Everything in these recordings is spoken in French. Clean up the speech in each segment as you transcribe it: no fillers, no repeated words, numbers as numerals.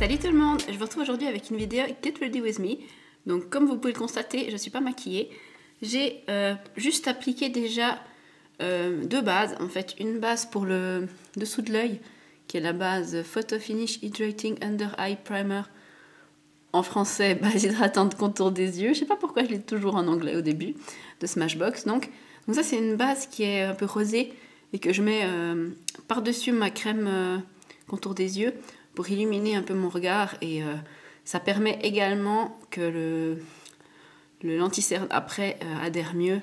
Salut tout le monde, je vous retrouve aujourd'hui avec une vidéo Get Ready With Me. Donc comme vous pouvez le constater, je ne suis pas maquillée. J'ai juste appliqué déjà deux bases. En fait, une base pour le dessous de l'œil, qui est la base Photo Finish Hydrating Under Eye Primer. En français, base hydratante contour des yeux. Je ne sais pas pourquoi je l'ai toujours en anglais au début de Smashbox. Donc ça c'est une base qui est un peu rosée et que je mets par-dessus ma crème contour des yeux pour illuminer un peu mon regard, et ça permet également que le lenticerne après adhère mieux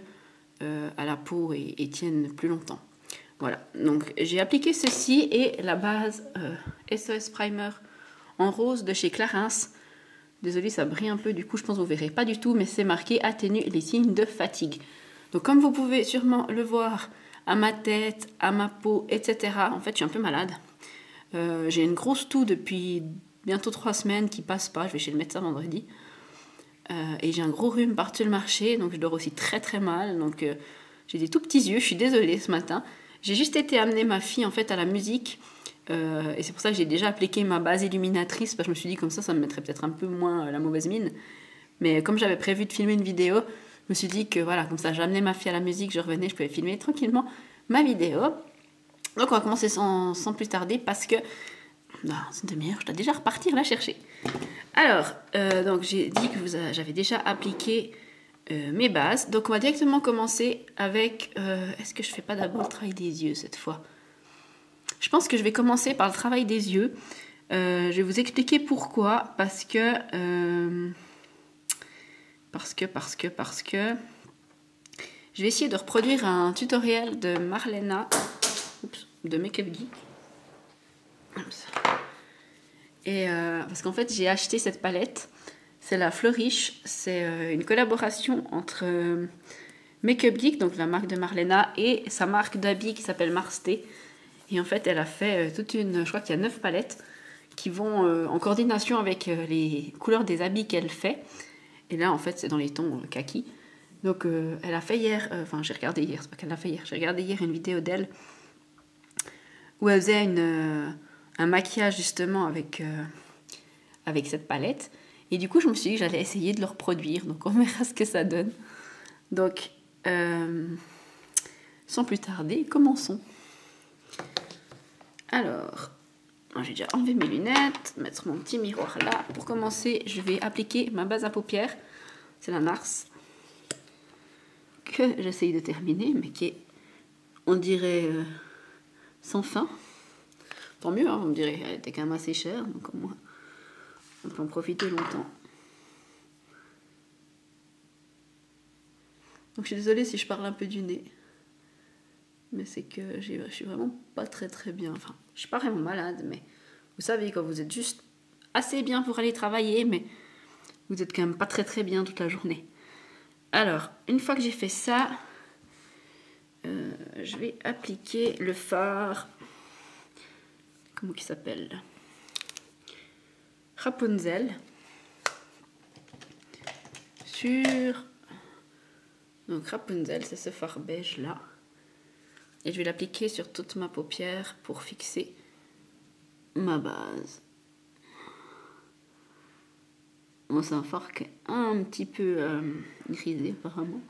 à la peau et tienne plus longtemps. Voilà, donc j'ai appliqué ceci et la base SOS Primer en rose de chez Clarins. Désolée, ça brille un peu, du coup je pense que vous verrez pas du tout, mais c'est marqué atténue les signes de fatigue. Donc comme vous pouvez sûrement le voir à ma tête, à ma peau, etc. En fait, je suis un peu malade. J'ai une grosse toux depuis bientôt 3 semaines qui passe pas. Je vais chez le médecin vendredi. Et j'ai un gros rhume partout le marché, donc je dors aussi très très mal. Donc j'ai des tout petits yeux. Je suis désolée ce matin. J'ai juste été amener ma fille en fait à la musique. Et c'est pour ça que j'ai déjà appliqué ma base illuminatrice, parce que je me suis dit comme ça me mettrait peut-être un peu moins la mauvaise mine. Mais comme j'avais prévu de filmer une vidéo, je me suis dit que voilà, comme ça j'amenais ma fille à la musique, je revenais, je pouvais filmer tranquillement ma vidéo. Donc on va commencer sans plus tarder, parce que c'est une demi-heure, je dois déjà repartir la chercher. Alors, donc j'ai dit que j'avais déjà appliqué mes bases. Donc on va directement commencer avec... est-ce que je fais pas d'abord le travail des yeux cette fois? Je pense que je vais commencer par le travail des yeux. Je vais vous expliquer pourquoi. Parce que... Je vais essayer de reproduire un tutoriel de Marlena, de Make Up Geek. Et parce qu'en fait, j'ai acheté cette palette. C'est la Flourish. C'est une collaboration entre Make Up Geek, donc la marque de Marlena, et sa marque d'habits qui s'appelle Marsté. Et en fait, elle a fait toute une... Je crois qu'il y a 9 palettes qui vont en coordination avec les couleurs des habits qu'elle fait. Et là, en fait, c'est dans les tons kaki. Donc, elle a fait hier... Enfin, j'ai regardé hier, c'est pas qu'elle l'a fait hier. J'ai regardé hier une vidéo d'elle où elle faisait un maquillage justement avec cette palette. Et du coup, je me suis dit que j'allais essayer de le reproduire. Donc, on verra ce que ça donne. Donc, sans plus tarder, commençons. Alors, j'ai déjà enlevé mes lunettes, mettre mon petit miroir là. Pour commencer, je vais appliquer ma base à paupières. C'est la NARS que j'essaye de terminer, mais qui est, on dirait, sans fin. Tant mieux, hein, on me dirait, elle était quand même assez chère, donc au moins, on peut en profiter longtemps. Donc je suis désolée si je parle un peu du nez. Mais c'est que je suis vraiment pas très très bien. Enfin, je suis pas vraiment malade, mais vous savez, quand vous êtes juste assez bien pour aller travailler, mais vous êtes quand même pas très très bien toute la journée. Alors, une fois que j'ai fait ça, je vais appliquer le fard. Comment il s'appelle? Rapunzel. Donc Rapunzel, c'est ce fard beige là. Et je vais l'appliquer sur toute ma paupière pour fixer ma base. Bon, c'est un fard qui est un petit peu grisé apparemment.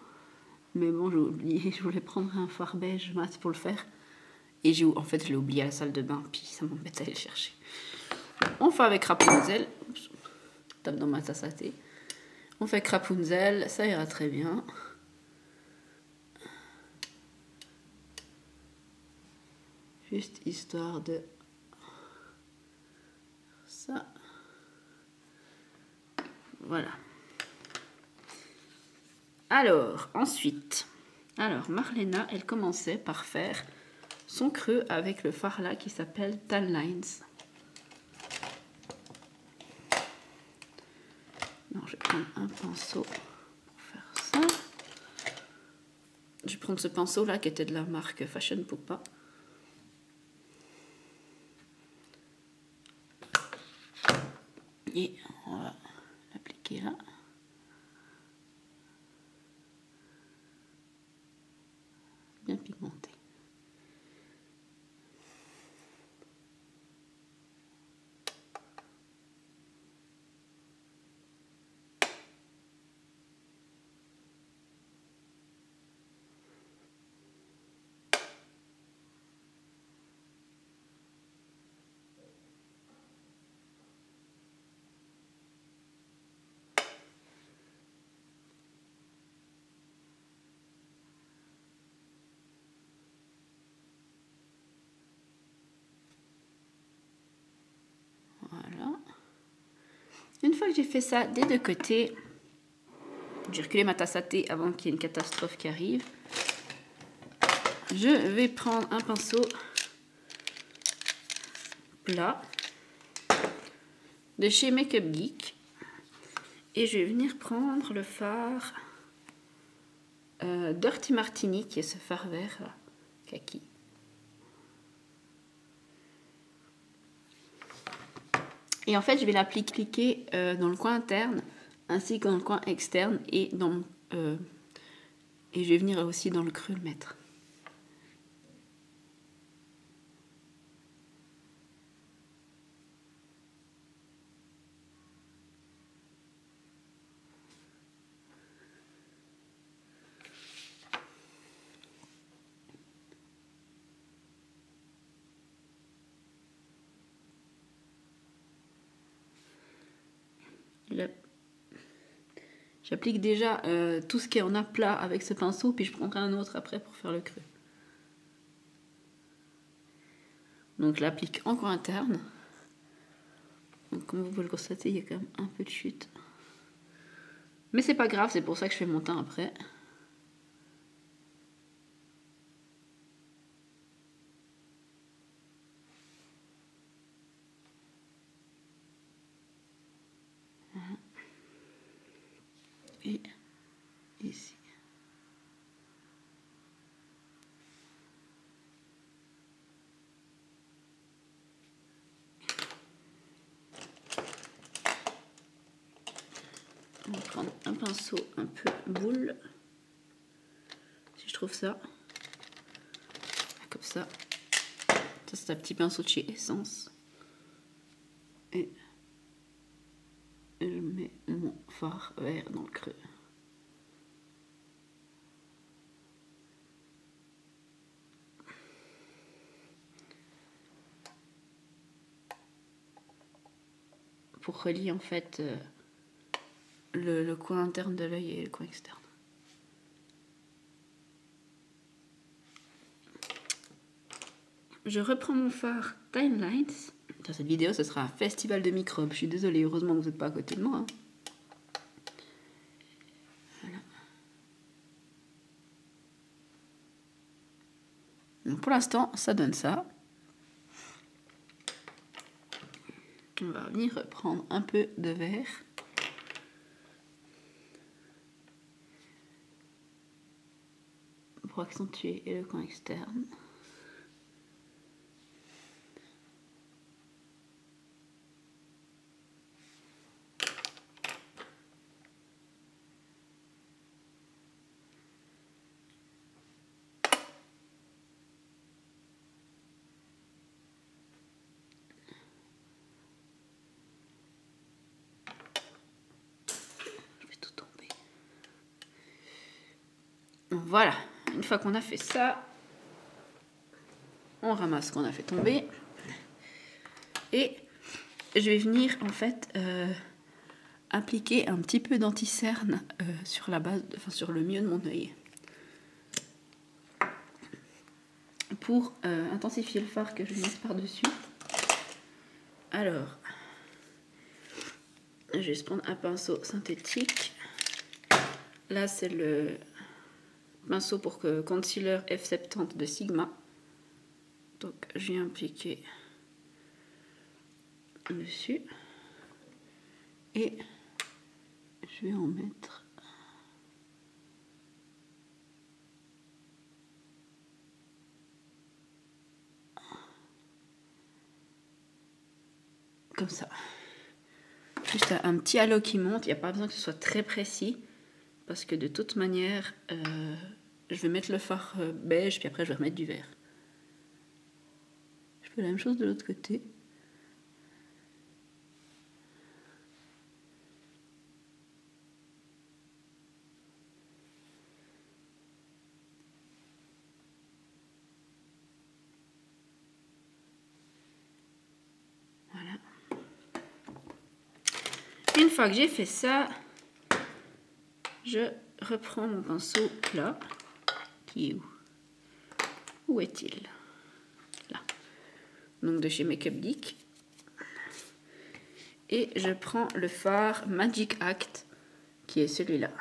Mais bon, j'ai oublié, je voulais prendre un fard beige mat pour le faire. Et en fait, je l'ai oublié à la salle de bain, puis ça m'embête à aller le chercher. On fait avec Rapunzel. Oups, tape dans ma tasse à thé. On fait avec Rapunzel, ça ira très bien. Juste histoire de ça. Voilà. Alors, ensuite, Marlena, elle commençait par faire son creux avec le fard là qui s'appelle Tan Lines. Non, je vais prendre un pinceau pour faire ça. Je vais prendre ce pinceau là qui était de la marque Fashion Pupa. Et on va l'appliquer là. Bien pigmenté. Une fois que j'ai fait ça des deux côtés, j'ai reculé ma tasse à thé avant qu'il y ait une catastrophe qui arrive. Je vais prendre un pinceau plat de chez Make Up Geek et je vais venir prendre le fard Dirty Martini, qui est ce fard vert là, kaki. Et en fait, je vais l'appliquer dans le coin interne ainsi que dans le coin externe et je vais venir aussi dans le creux le mettre. J'applique déjà tout ce qui est en aplat avec ce pinceau, puis je prendrai un autre après pour faire le creux. Donc je l'applique en coin interne. Donc, comme vous pouvez le constater, il y a quand même un peu de chute. Mais c'est pas grave, c'est pour ça que je fais mon teint après. Et ici. On va prendre un pinceau un peu boule, si je trouve ça, comme ça. Ça c'est un petit pinceau de chez Essence. Et je mets mon fard vert dans le creux. Pour relier en fait le coin interne de l'œil et le coin externe. Je reprends mon fard Timelines. Dans cette vidéo, ce sera un festival de microbes. Je suis désolée, heureusement que vous n'êtes pas à côté de moi. Hein. Voilà. Donc pour l'instant, ça donne ça. On va venir reprendre un peu de vert. Pour accentuer le coin externe. Voilà, une fois qu'on a fait ça, on ramasse ce qu'on a fait tomber. Et je vais venir en fait appliquer un petit peu d'anti-cerne sur la base, enfin sur le milieu de mon œil. Pour intensifier le fard que je vais mettre par-dessus. Alors, je vais prendre un pinceau synthétique. Là, c'est le pinceau pour concealer F70 de Sigma. Donc, je viens appliquer dessus. Et je vais en mettre comme ça. Juste un petit halo qui monte. Il n'y a pas besoin que ce soit très précis. Parce que de toute manière, je vais mettre le fard beige, puis après je vais remettre du vert. Je fais la même chose de l'autre côté. Voilà. Une fois que j'ai fait ça, je reprends mon pinceau plat. Qui est où? Où est-il? Là. Donc de chez Make Up Geek. Et je prends le fard Magic Act, qui est celui-là.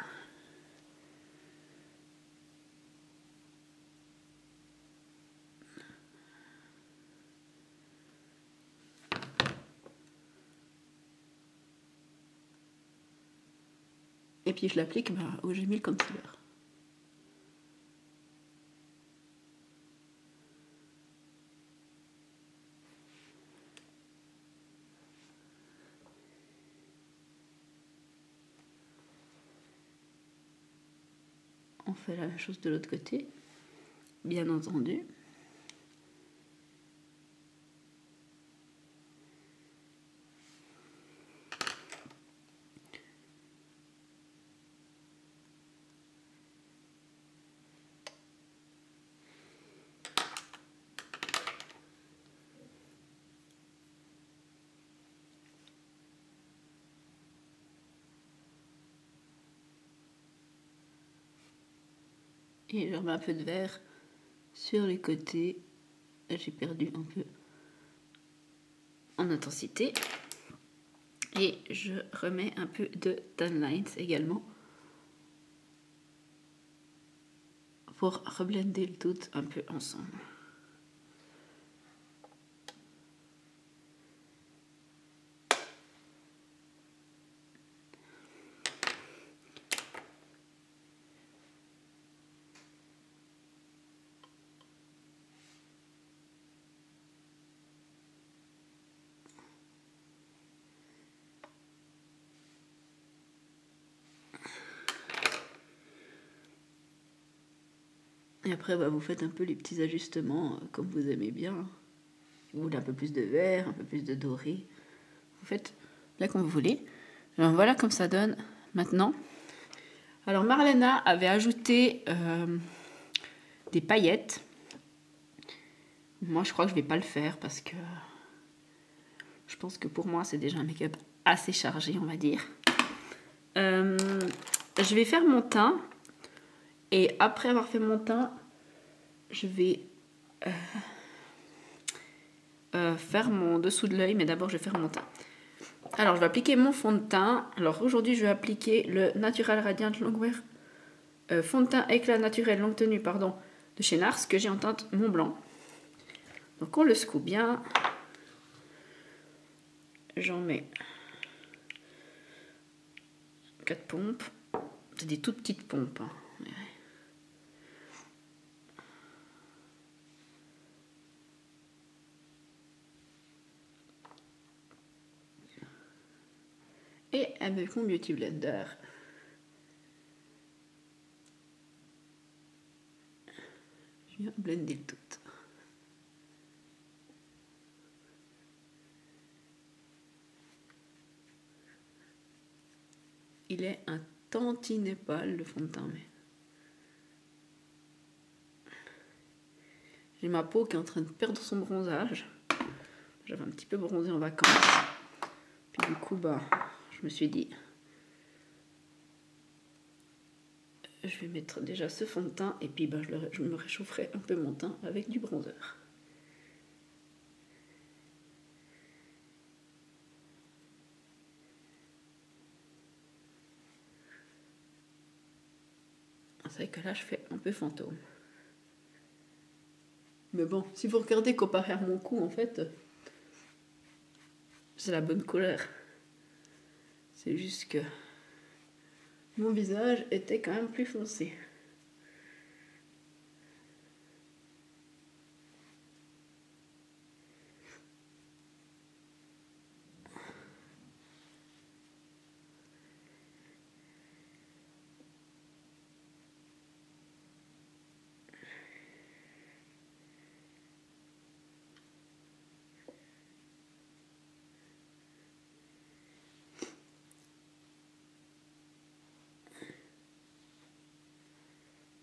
Et puis je l'applique où j'ai mis le concealer. On fait la même chose de l'autre côté, bien entendu. Et je remets un peu de vert sur les côtés. J'ai perdu un peu en intensité. Et je remets un peu de tan lines également. Pour reblender le tout un peu ensemble. Et après, vous faites un peu les petits ajustements comme vous aimez bien. Vous voulez un peu plus de vert, un peu plus de doré. Vous faites là comme vous voulez. Alors voilà comme ça donne maintenant. Alors Marlena avait ajouté des paillettes. Moi je crois que je vais pas le faire parce que je pense que pour moi c'est déjà un make-up assez chargé, on va dire. Je vais faire mon teint. Et après avoir fait mon teint, je vais faire mon dessous de l'œil. Mais d'abord je vais faire mon teint. Alors je vais appliquer mon fond de teint. Alors aujourd'hui je vais appliquer le Natural Radiant Longwear fond de teint éclat naturel longue tenue de chez NARS que j'ai en teinte Mont Blanc. Donc on le secoue bien. J'en mets 4 pompes. C'est des toutes petites pompes. Hein. Et avec mon Beauty Blender, je viens blender le tout. Il est un tantinet pâle le fond de teint. Mais... j'ai ma peau qui est en train de perdre son bronzage. J'avais un petit peu bronzé en vacances. Puis du coup, je me suis dit... je vais mettre déjà ce fond de teint et puis je me réchaufferai un peu mon teint avec du bronzer. C'est vrai que là je fais un peu fantôme. Mais bon, si vous regardez comparé à mon cou, en fait, c'est la bonne couleur. C'est juste que mon visage était quand même plus foncé.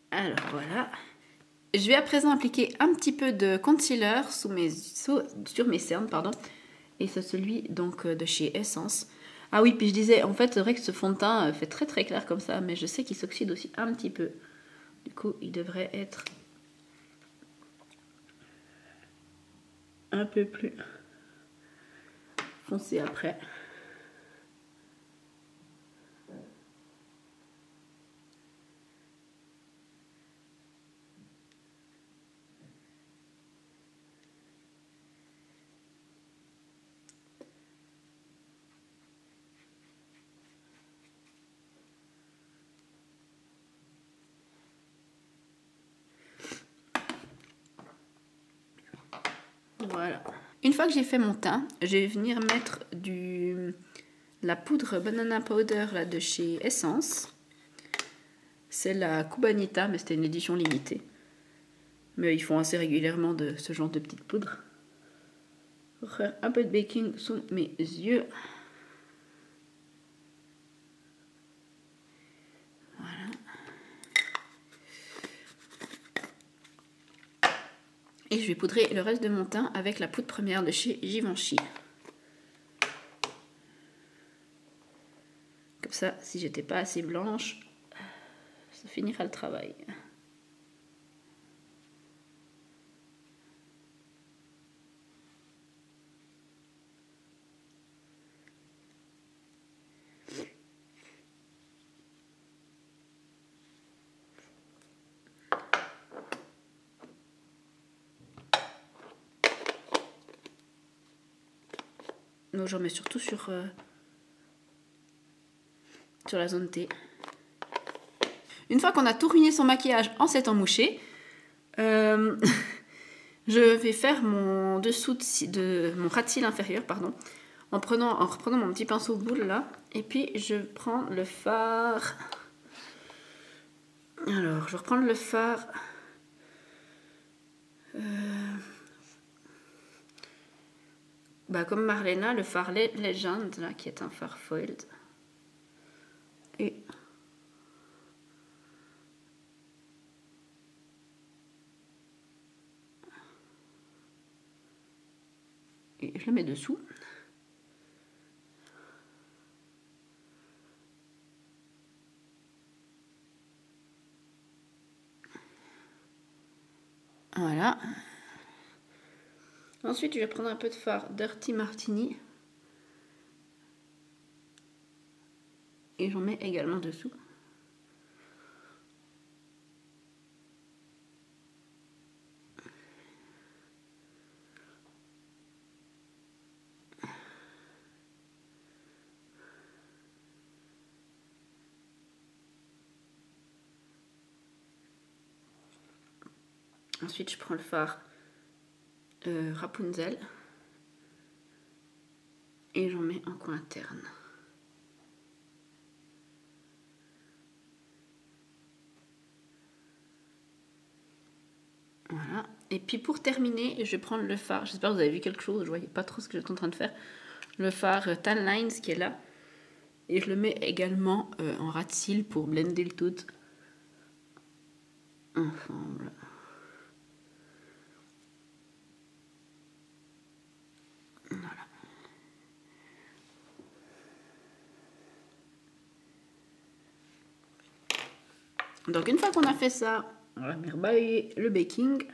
Alors voilà. Je vais à présent appliquer un petit peu de concealer sur mes cernes, pardon. Et c'est celui donc de chez Essence. Ah oui, puis je disais, en fait, c'est vrai que ce fond de teint fait très très clair comme ça, mais je sais qu'il s'oxyde aussi un petit peu. Du coup, il devrait être un peu plus foncé après. Voilà. Une fois que j'ai fait mon teint, je vais venir mettre la poudre Banana Powder là, de chez Essence. C'est la Cubanita, mais c'était une édition limitée. Mais ils font assez régulièrement de ce genre de petites poudres. Pour faire un peu de baking sous mes yeux. Voilà. Et je vais poudrer le reste de mon teint avec la poudre première de chez Givenchy. Comme ça, si j'étais pas assez blanche, ça finira le travail. Donc j'en mets surtout sur la zone T. Une fois qu'on a tout ruiné son maquillage en s'étant mouché, je vais faire mon dessous de mon ras de cils inférieur, pardon, en reprenant mon petit pinceau boule là, et puis je prends le fard. Alors, je vais reprendre le fard. Comme Marlena, le fard Legend là, qui est un fard foiled. Et je le mets dessous. Voilà. Ensuite, je vais prendre un peu de fard Dirty Martini. Et j'en mets également dessous. Ensuite, je prends le fard Rapunzel et j'en mets en coin interne. Voilà. Et puis pour terminer, je vais prendre le fard. J'espère que vous avez vu quelque chose. Je voyais pas trop ce que j'étais en train de faire. Le fard Tan Lines qui est là. Et je le mets également en ras de cils pour blender le tout ensemble. Voilà. Donc une fois qu'on a fait ça, on va venir balayer le baking.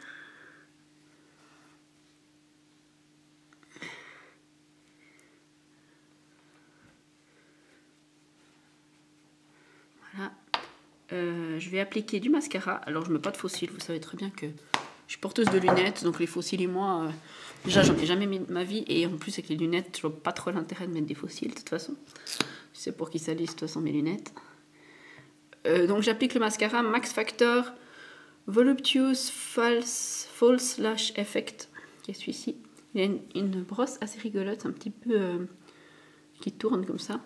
Voilà. Je vais appliquer du mascara. Alors je ne mets pas de faux cils, vous savez très bien que je suis porteuse de lunettes, donc les faux cils et moi, déjà j'en ai jamais mis de ma vie, et en plus avec les lunettes, je vois pas trop l'intérêt de mettre des faux cils de toute façon. C'est pour qu'ils salissent de toute façon mes lunettes. Donc j'applique le mascara Max Factor Voluptuous False Lash Effect, qui est celui-ci. Il a une brosse assez rigolote, un petit peu qui tourne comme ça.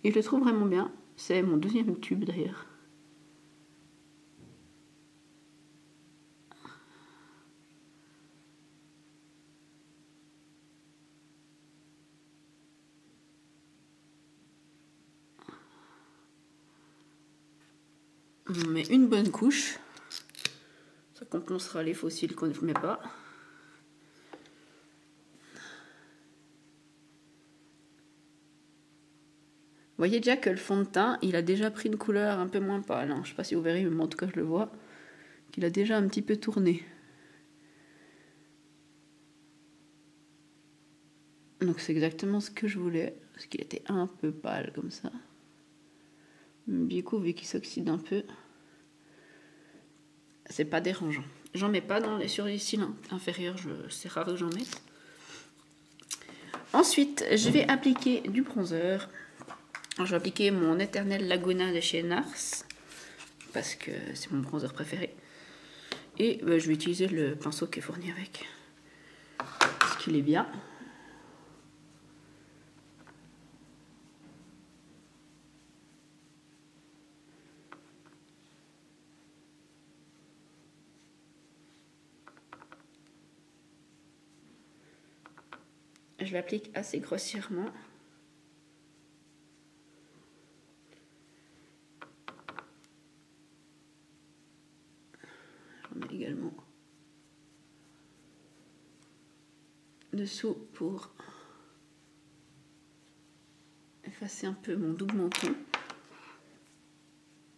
Et je le trouve vraiment bien. C'est mon deuxième tube d'ailleurs. On met une bonne couche. Ça compensera les fossiles qu'on ne met pas. Vous voyez déjà que le fond de teint, il a déjà pris une couleur un peu moins pâle. Hein. Je ne sais pas si vous verrez, mais en tout cas je le vois. Qu'il a déjà un petit peu tourné. Donc c'est exactement ce que je voulais. Parce qu'il était un peu pâle comme ça. Du coup, vu qu'il s'oxyde un peu, c'est pas dérangeant. J'en mets pas sur les cils inférieurs, c'est rare que j'en mette. Ensuite, je vais appliquer du bronzer. Alors, je vais appliquer mon éternel Laguna de chez Nars, parce que c'est mon bronzer préféré. Et je vais utiliser le pinceau qui est fourni avec. qu'il est bien. Je l'applique assez grossièrement. J'en mets également dessous pour effacer un peu mon double menton.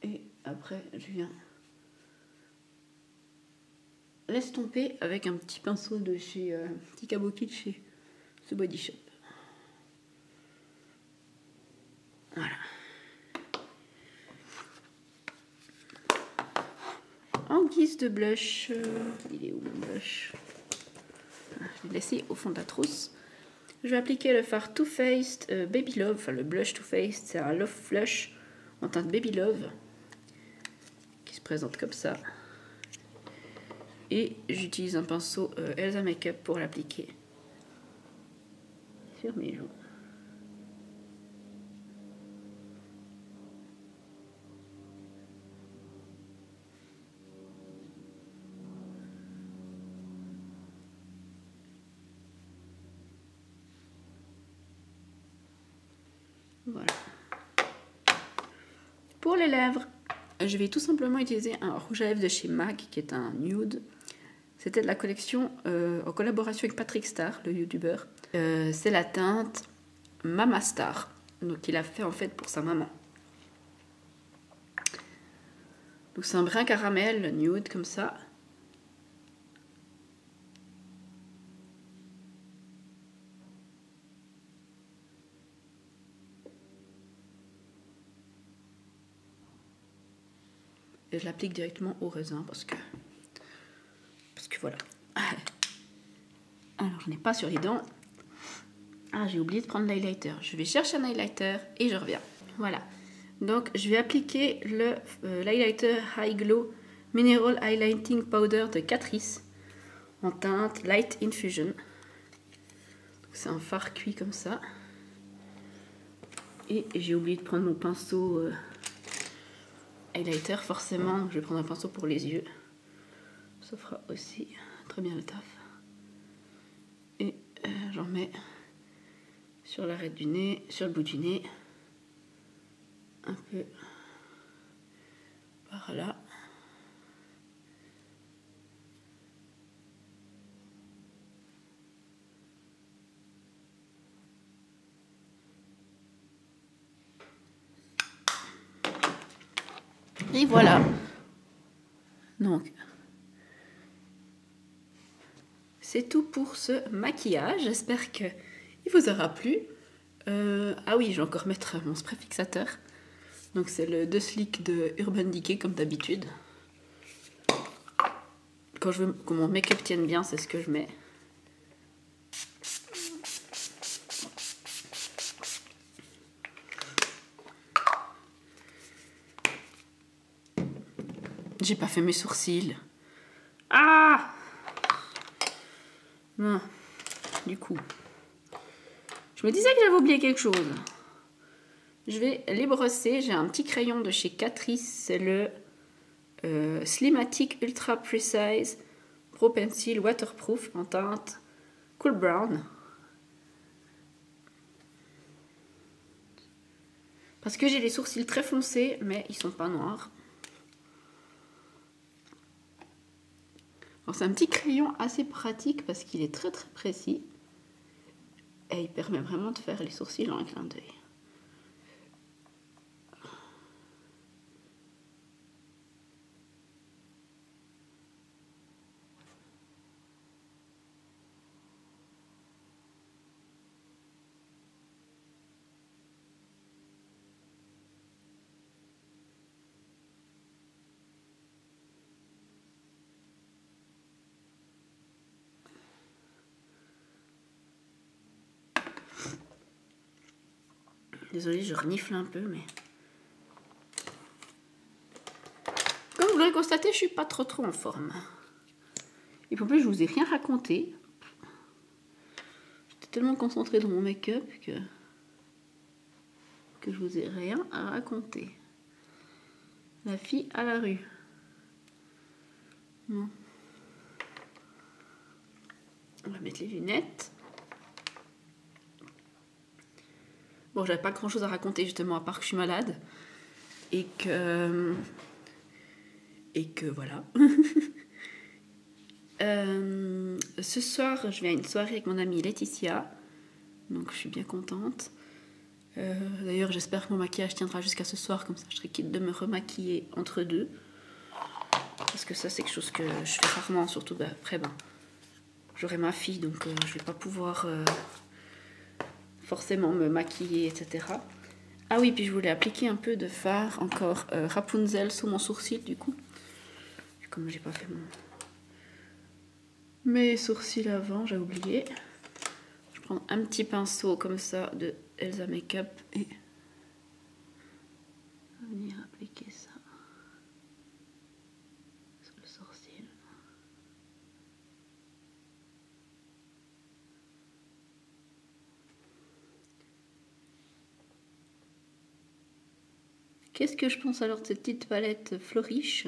Et après, je viens l'estomper avec un petit pinceau de chez petit kabuki de chez The Body Shop. Voilà. En guise de blush, il est où mon blush? Je l'ai laissé au fond de la trousse. Je vais appliquer le fard Too Faced Baby Love, enfin le blush Too Faced, c'est un Love Flush en teinte Baby Love qui se présente comme ça. Et j'utilise un pinceau Elsa Makeup pour l'appliquer sur mes joues. Voilà. Pour les lèvres, je vais tout simplement utiliser un rouge à lèvres de chez MAC qui est un nude. C'était de la collection en collaboration avec Patrick Star, le youtubeur. C'est la teinte Mama Star. Donc il a fait en fait pour sa maman. Donc c'est un brun caramel nude comme ça. Et je l'applique directement au raisin parce que voilà. Alors je n'ai pas sur les dents. Ah, j'ai oublié de prendre l'highlighter. Je vais chercher un highlighter et je reviens. Voilà. Donc je vais appliquer l'highlighter High Glow Mineral Highlighting Powder de Catrice en teinte Light Infusion. C'est un fard cuit comme ça. Et j'ai oublié de prendre mon pinceau highlighter forcément. Donc je vais prendre un pinceau pour les yeux. Ça fera aussi très bien le taf. Et j'en mets sur l'arête du nez, sur le bout du nez, un peu par là. Et voilà. Donc, c'est tout pour ce maquillage. J'espère que il vous aura plu. Ah oui, je vais encore mettre mon spray fixateur. Donc c'est le De Slick de Urban Decay comme d'habitude. Quand je veux que mon make-up tienne bien, c'est ce que je mets. J'ai pas fait mes sourcils. Ah! Non. Du coup, je me disais que j'avais oublié quelque chose. Je vais les brosser. J'ai un petit crayon de chez Catrice. C'est le Slimatic Ultra Precise Pro Pencil Waterproof en teinte Cool Brown. Parce que j'ai les sourcils très foncés, mais ils sont pas noirs. C'est un petit crayon assez pratique parce qu'il est très très précis. Et il permet vraiment de faire les sourcils en un clin d'œil. Désolée, je renifle un peu, mais... Comme vous l'aurez constaté, je suis pas trop en forme. Et puis en plus, je vous ai rien raconté. tellement concentrée dans mon make-up que je vous ai rien à raconter. La fille à la rue. Bon. On va mettre les lunettes. Bon, j'avais pas grand chose à raconter justement, à part que je suis malade. Et que voilà. Ce soir, je vais à une soirée avec mon amie Laetitia. Donc je suis bien contente. D'ailleurs, j'espère que mon maquillage tiendra jusqu'à ce soir. Comme ça, je serai quitte de me remaquiller entre deux. Parce que ça, c'est quelque chose que je fais rarement. Surtout après, j'aurai ma fille. Donc je vais pas pouvoir forcément me maquiller, etc. Ah oui, puis je voulais appliquer un peu de fard encore Rapunzel sous mon sourcil du coup. Comme j'ai pas fait mes sourcils avant, j'ai oublié. Je prends un petit pinceau comme ça de Elsa Makeup et venir appliquer ça sur le sourcil. Qu'est-ce que je pense alors de cette petite palette Flourish?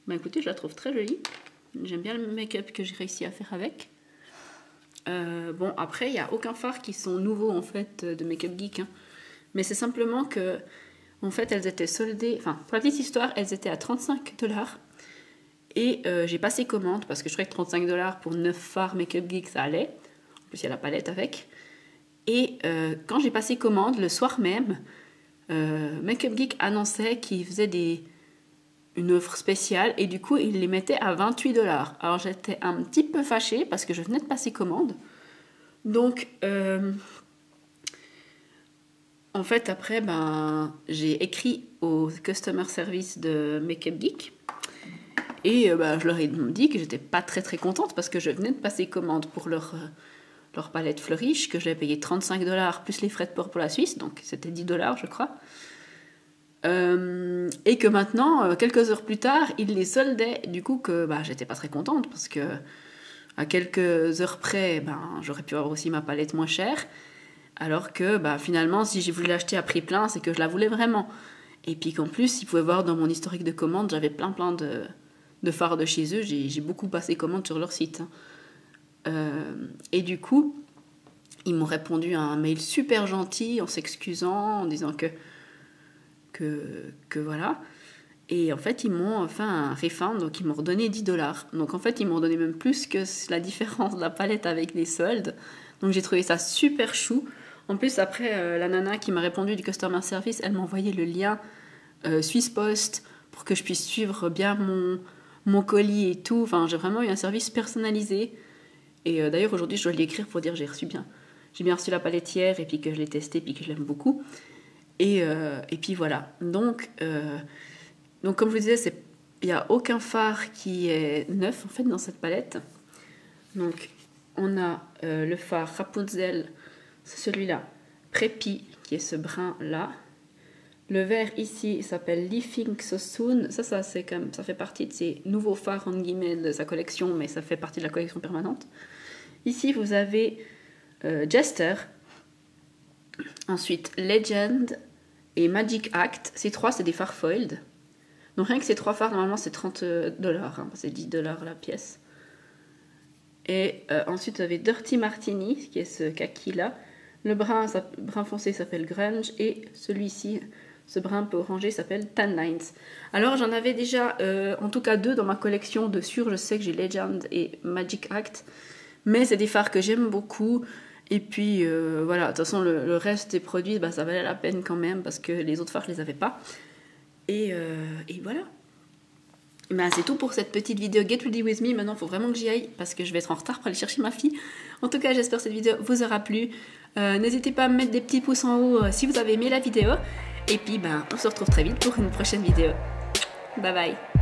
Bah écoutez, je la trouve très jolie. J'aime bien le make-up que j'ai réussi à faire avec. Bon, après, il n'y a aucun fard qui sont nouveaux en fait de Make Up Geek. Hein. Mais c'est simplement que, en fait, elles étaient soldées. Enfin, pour la petite histoire, elles étaient à 35 $. Et j'ai passé commande parce que je trouvais que 35 $ pour 9 fards Make Up Geek ça allait. En plus, il y a la palette avec. Et quand j'ai passé commande, le soir même, Make Up Geek annonçait qu'il faisait une offre spéciale et du coup il les mettait à 28 $. Alors j'étais un petit peu fâchée parce que je venais de passer commande. Donc en fait après j'ai écrit au customer service de Make Up Geek et je leur ai dit que j'étais pas très contente parce que je venais de passer commande pour leur palette Flourish que j'avais payé 35 $ plus les frais de port pour la Suisse, donc c'était 10 $ je crois. Et que maintenant, quelques heures plus tard, il les soldait. Du coup, que j'étais pas très contente parce que à quelques heures près, j'aurais pu avoir aussi ma palette moins chère. Alors que finalement, si j'ai voulu l'acheter à prix plein, c'est que je la voulais vraiment. Et puis qu'en plus, ils pouvaient voir dans mon historique de commande, j'avais plein de fards de chez eux. J'ai beaucoup passé commande sur leur site. Et du coup, ils m'ont répondu à un mail super gentil en s'excusant, en disant que voilà. Et en fait, ils m'ont fait un refund, donc ils m'ont redonné 10 $. Donc en fait, ils m'ont donné même plus que la différence de la palette avec les soldes. Donc j'ai trouvé ça super chou. En plus, après, la nana qui m'a répondu du customer service, elle m'a envoyé le lien Swiss Post pour que je puisse suivre bien mon colis et tout. Enfin, j'ai vraiment eu un service personnalisé. Et d'ailleurs, aujourd'hui, je dois lui écrire pour dire j'ai bien reçu la palette hier et puis que je l'ai testée et puis que je l'aime beaucoup. Et puis voilà. Donc comme je vous disais, il n'y a aucun fard qui est neuf en fait dans cette palette. Donc on a le fard Rapunzel, c'est celui-là, Preppy, qui est ce brun là. Le vert ici il s'appelle Leafing So Soon. Ça fait partie de ces nouveaux fards entre guillemets de sa collection, mais ça fait partie de la collection permanente. Ici vous avez Jester. Ensuite, Legend et Magic Act. Ces trois, c'est des fards foiled. Donc rien que ces trois fards, normalement, c'est 30 $. Hein, c'est 10 $ la pièce. Et ensuite, vous avez Dirty Martini, qui est ce kaki-là. Le brun foncé s'appelle Grunge. Et celui-ci, ce brun un peu orangé, s'appelle Tan Lines. Alors, j'en avais déjà, en tout cas 2 dans ma collection. De sûr, je sais que j'ai Legend et Magic Act. Mais c'est des fards que j'aime beaucoup. Et puis voilà, de toute façon le reste des produits, ça valait la peine quand même parce que les autres fards je les avais pas. Et voilà. C'est tout pour cette petite vidéo Get Ready With Me. Maintenant il faut vraiment que j'y aille parce que je vais être en retard pour aller chercher ma fille. En tout cas j'espère que cette vidéo vous aura plu. N'hésitez pas à me mettre des petits pouces en haut si vous avez aimé la vidéo. Et puis on se retrouve très vite pour une prochaine vidéo. Bye bye.